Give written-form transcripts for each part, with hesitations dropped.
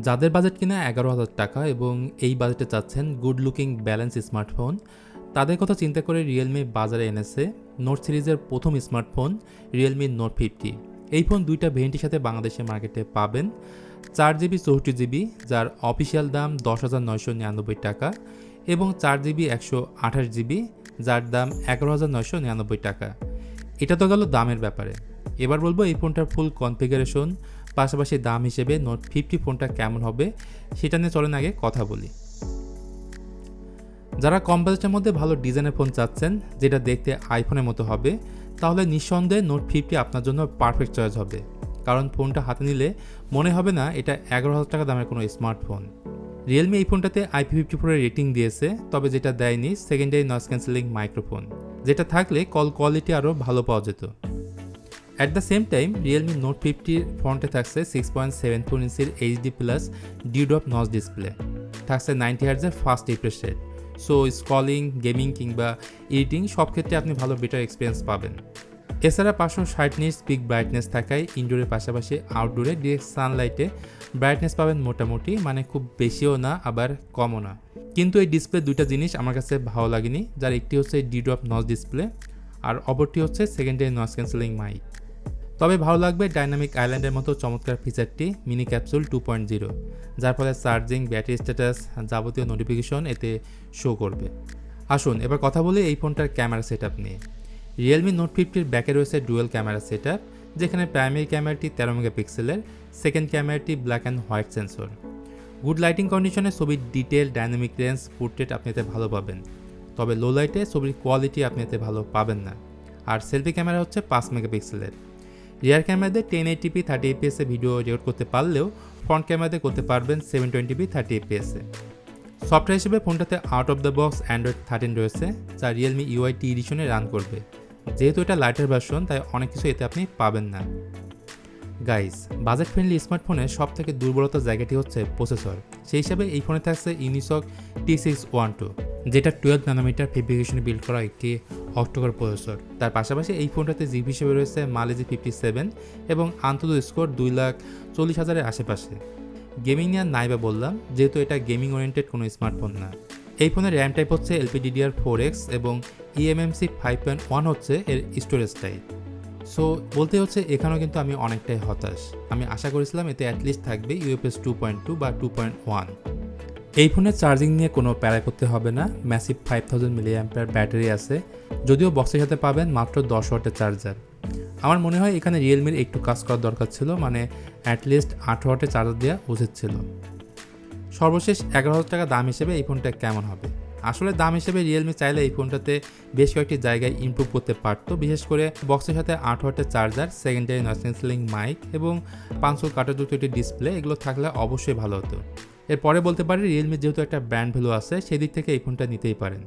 যাদের বাজেট কিনা 11,000 টাকা এবং এই বাজেটে চাচ্ছেন গুড লুকিং ব্যালেন্স স্মার্টফোন, তাদের কথা চিন্তা করে রিয়েলমি বাজারে এনেছে নোট সিরিজের প্রথম স্মার্টফোন রিয়েলমি নোট 50। এই ফোন দুইটা ভেরিয়েন্টের সাথে বাংলাদেশের মার্কেটে পাবেন। 4GB 64GB, যার অফিসিয়াল দাম 10,999 টাকা, এবং 4GB 128GB, যার দাম 11,999 টাকা। এটা তো গেল দামের ব্যাপারে। এবার বলবো এই ফোনটার ফুল কনফিগারেশন, পাশাপাশি দাম হিসেবে নোট 50 ফোনটা কেমন হবে সেটা নিয়ে চলেন আগে কথা বলি। যারা কম বাজেটের মধ্যে ভালো ডিজাইনের ফোন চাচ্ছেন যেটা দেখতে আইফোনের মতো হবে, তাহলে নিঃসন্দেহে নোট 50 আপনার জন্য পারফেক্ট চয়েস হবে। কারণ ফোনটা হাতে নিলে মনে হবে না এটা 11,000 টাকা দামের কোনো স্মার্টফোন। রিয়েলমি এই ফোনটাতে IP54 এর রেটিং দিয়েছে, তবে যেটা দেয়নি সেকেন্ডারি নয়েজ ক্যান্সেলিং মাইক্রোফোন, যেটা থাকলে কল কোয়ালিটি আরও ভালো পাওয়া যেত। At the same time Realme note 50 ফ্রন্টে থাকছে 6.74 ইঞ্চির HD+ ডিউডপ নচ ডিসপ্লে, থাকছে 90 হার্টজের fast refresh rate. So scrolling, gaming কিংবা এডিটিং সব ক্ষেত্রে আপনি ভালো বেটার এক্সপিরিয়েন্স পাবেন। এছাড়া 560 নিটস পিক ব্রাইটনেস থাকায় ইনডোরের পাশাপাশি আউটডোরে ডিরেক্ট সানলাইটে ব্রাইটনেস পাবেন মোটামুটি, মানে খুব বেশিও না আবার কমও না। কিন্তু এই ডিসপ্লে দুইটা জিনিস আমার কাছে ভালো লাগেনি, যার একটি হচ্ছে ডিউডপ নচ ডিসপ্লে আর অপরটি হচ্ছে সেকেন্ডারি নয়েজ ক্যান্সেলিং মাইক। তবে ভালো লাগবে ডাইনামিক আইল্যান্ডের মতো চমৎকার ফিচারটি মিনি ক্যাপসুল 2.0, যার ফলে চার্জিং, ব্যাটারি স্ট্যাটাস, যাবতীয় নোটিফিকেশন এতে শো করবে। আসুন এবার কথা বলি এই ফোনটার ক্যামেরা সেটআপ নিয়ে। রিয়েলমি নোট 50-র ব্যাকে রয়েছে ডুয়েল ক্যামেরা সেটআপ, যেখানে প্রাইমারি ক্যামেরাটি 13 মেগাপিক্সেলের, সেকেন্ড ক্যামেরাটি black and white sensor. Good lighting কন্ডিশনে ছবির ডিটেল, ডাইনামিক রেঞ্জ, পোর্ট্রেট আপনি এতে ভালো পাবেন, তবে লো লাইটে ছবির কোয়ালিটি আপনি এতে ভালো পাবেন না। আর সেলফি ক্যামেরা হচ্ছে 5 মেগাপিক্সেলের। রিয়ার ক্যামেরাতে 1080p 30fps এ ভিডিও রেকর্ড করতে পারলেও ফ্রন্ট ক্যামেরাতে করতে পারবেন 720p 30fps এ। সফটওয়্যার হিসেবে ফোনটাতে out of the box Android 13 রয়েছে, যা রিয়েলমি UI টি এডিশনে রান করবে। যেহেতু এটা লাইটার ভার্সন তাই অনেক কিছু এতে আপনি পাবেন না। গাইজ, বাজেট ফ্রেন্ডলি স্মার্টফোনের সব থেকে দুর্বলতার জায়গাটি হচ্ছে প্রসেসর। সেই হিসাবে এই ফোনে থাকছে ইউনিসক T612, যেটা 12 ন্যানোমিটার ফেব্রিকেশনে বিল্ড করা একটি অক্টোকোর প্রসেসর। তার পাশাপাশি এই ফোনটাতে জিবি হিসেবে রয়েছে মালেজি 57 এবং আন্তঃ স্কোর 2,40,000-এর আশেপাশে। গেমিং নিয়ে নাইবা বললাম, যেহেতু এটা গেমিং ওরিয়েন্টেড কোনো স্মার্টফোন না। এই ফোনের র্যাম টাইপ হচ্ছে LPDDR4X এবং eMMC 5.1 হচ্ছে এর স্টোরেজ টাইপ। সো বলতে হচ্ছে এখানেও কিন্তু আমি অনেকটাই হতাশ। আমি আশা করেছিলাম এতে অ্যাটলিস্ট থাকবে UFS 2.2 বা 2.1। এই ফোনের চার্জিং নিয়ে কোনো প্যারা করতে হবে না, ম্যাসিভ 5000 mAh ব্যাটারি আছে, যদিও বক্সের সাথে পাবেন মাত্র 10 ওয়াটের চার্জার। আমার মনে হয় এখানে রিয়েলমির একটু কাজ করার দরকার ছিল, মানে অ্যাটলিস্ট 8 ওয়াটের চার্জার দেওয়া উচিত ছিল। সর্বশেষ 11,000 টাকা দাম হিসেবে এই ফোনটা কেমন হবে? আসলে দাম হিসেবে রিয়েলমি চাইলে এই ফোনটাতে বেশ কয়েকটি জায়গায় ইমপ্রুভ করতে পারতো, বিশেষ করে বক্সের সাথে 8 ওয়াটের charger, secondary noise cancelling mic এবং 500 কাটাযুক্ত একটি ডিসপ্লে, এগুলো থাকলে অবশ্যই ভালো হতো। এরপরে বলতে পারি রিয়েলমি যেহেতু একটা ব্র্যান্ড ভ্যালু আছে, সেই দিক থেকে এই ফোনটা নিতেই পারেন।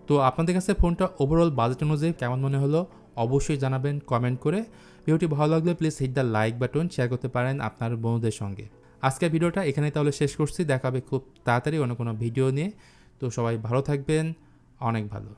তো আপনাদের কাছে ফোনটা ওভারঅল বাজেট অনুযায়ী কেমন মনে হলো অবশ্যই জানাবেন কমেন্ট করে। ভিডিওটি ভালো লাগলে please hit the like button, share করতে পারেন আপনার বন্ধুদের সঙ্গে। আজকের ভিডিওটা এখানেই তাহলে শেষ করছি, দেখা হবে খুব তাড়াতাড়ি অন্য কোনো ভিডিও নিয়ে। তো সবাই ভালো থাকবেন, অনেক ভালো।